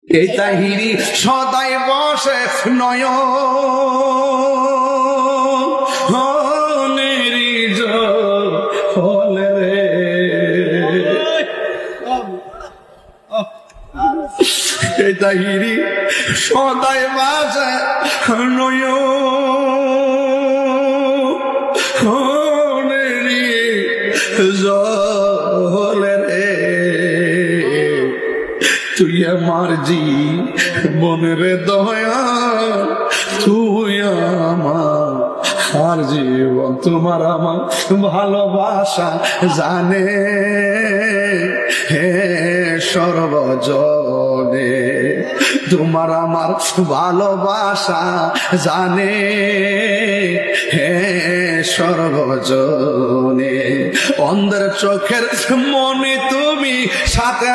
এই তাহিরি সদাই বসে নয়নেরি জলে রে। এই তাহিরি সদাই বসে নয়নেরি জলে রে। তুই আমার জীবনের দয়া, তুই আমার জীবন। তোমার আমার ভালোবাসা জানে হে সর্বজনে, তোমার আমার ভালোবাসা জানে হে সর্বজনে। অন্ধের চোখের মনে তুমি সাথে